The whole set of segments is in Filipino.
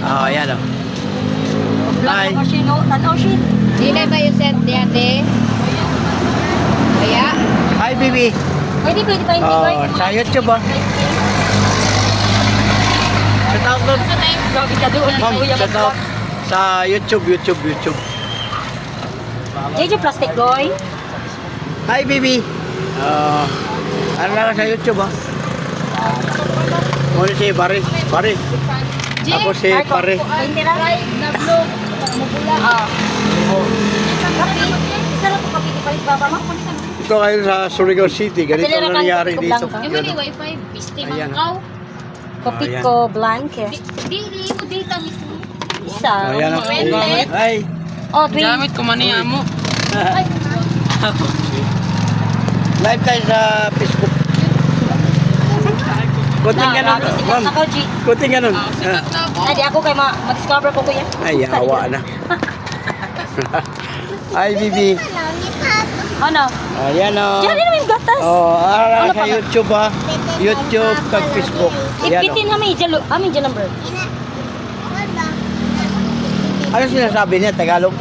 Oh, yan o. Hi. Dili ba yung set niya, te? Kaya? Hi, baby. Pwede pa hindi Oh, ko. sa YouTube ah. Sa tawag doon. Grabe ka doon. Ma'am, sa tawag. Sa YouTube. JJ Plastic Boy. Hi, baby. Ano lang sa YouTube ah. Muna si Pare. Ako si Pare. Hindi lang. Na vlog. Ah. Kapi. Isa lang po kapi. Palit baba mo. Ito kayo sa Surigao City. Ganito ang nangyari dito. Yung may wifi, biste Ayan. mangkaw. Kopi Ayan. ko blanket. Di mo data mismo. Isa. Ayan o. Hi. Oh, twin. Gamit ko man niya mo. Live tayo sa Facebook. Kunting ganun. Ma'am, Ako, G. kunting ganun. Ay, di ako kay ma-discover ko kuya. Ay, awa na. Hi, baby. Ano? Ayan o. Diyan din yung gatas. Oh, Ano sa pa? YouTube ha. YouTube, kag Facebook. Ayan o. Ipitin kami, amin dyan number. Ano sinasabi niya? Tagalog?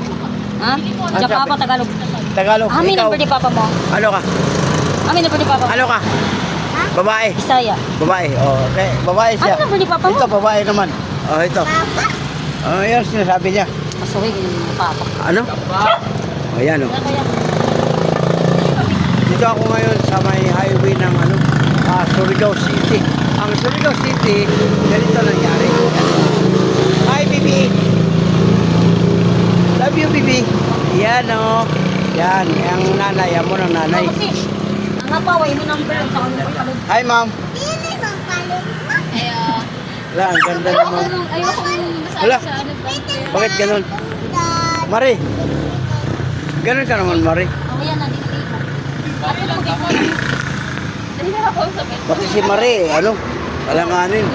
Ha? Diyan sabi? pa Tagalog. Tagalog. Amin Ikaw. number ni papa mo. Ano ka? Amin number ni papa mo. Ano ka? Babae. Bisaya. Babae. Oh, okay. Babae siya. Ano number ni papa mo? Ito, babae naman. Oh, ito. Oh, yan sinasabi niya. Masuwi, ganyan yung papa. Ano? Oh, yan o. Dito ako ngayon sa may highway ng Surigao City. Ang Surigao City, ganito nangyari. Hi, baby. Love you, baby. Yan o. Yan, ang nanay. Amo ng nanay. Kasi, ang napaway mo number sa kanila palod. Hi, ma'am. Wala, ang ganda naman. Ayoko Wala. sa ano ba? Bakit ganun? Mari. Ganun ka naman, Mari. Ako yan, nandito dito. Ako lang dito. Dali na ako sa Pati si Mari, alanganin.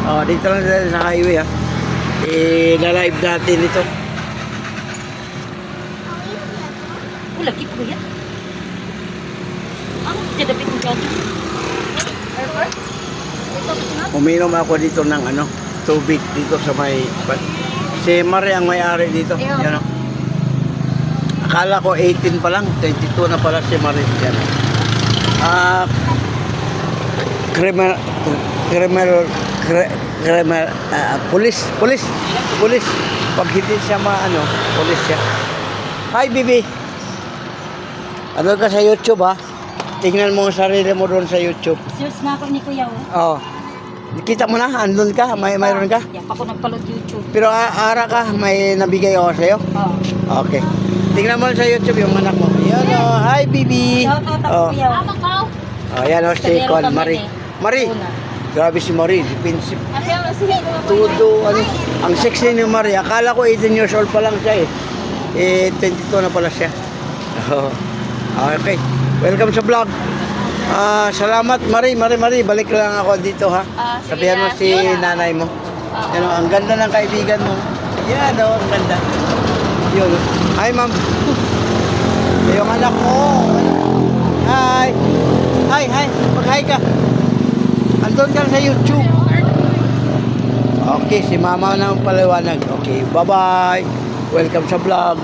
Oh, dito lang tayo sa highway ha. Na-live natin ito. Lagi ko yan. Ang dadapit mo dyan. Airport? Uminom ako dito ng tubig dito sa may... Si Mari ang may-ari dito. Yan o. Akala ko 18 pa lang, 22 na pala si Mari. Yan o. Police. Pag hindi siya police siya. Hi, baby. Ano ka sa YouTube ha? Tingnan mo ang sarili mo doon sa YouTube. Search na ako ni Kuya. Oh. Oh. Kita mo na, andun ka, mayroon ka. Yan pa ako nagpalot YouTube. Pero ara ka, may nabigay ako sa'yo. Oh. Okay. Tingnan mo sa YouTube yung anak mo. Yan o. Hi, baby. Shout out ako Oh. Kuya. Mangkaw. Oh, yan o, si Kadero Con, kami Marie. eh. Marie. Una. Grabe si Marie. Defensive. Ayaw na sige mo. Todo, Ang sexy ni Marie. Akala ko 18 years old pa lang siya eh. 22 na pala siya. Oh. Okay. Welcome sa vlog. Salamat, Marie. Balik lang ako dito ha. Sabihan mo si nanay mo. Yan o, ang ganda ng kaibigan mo. Yan o, ang ganda. Yun. Hi, ma'am. Yung anak mo. Hi. Hi. Mag-hi ka. Andun ka sa YouTube. Okay, si mama na ang paliwanag. Okay, bye-bye. Welcome sa vlog.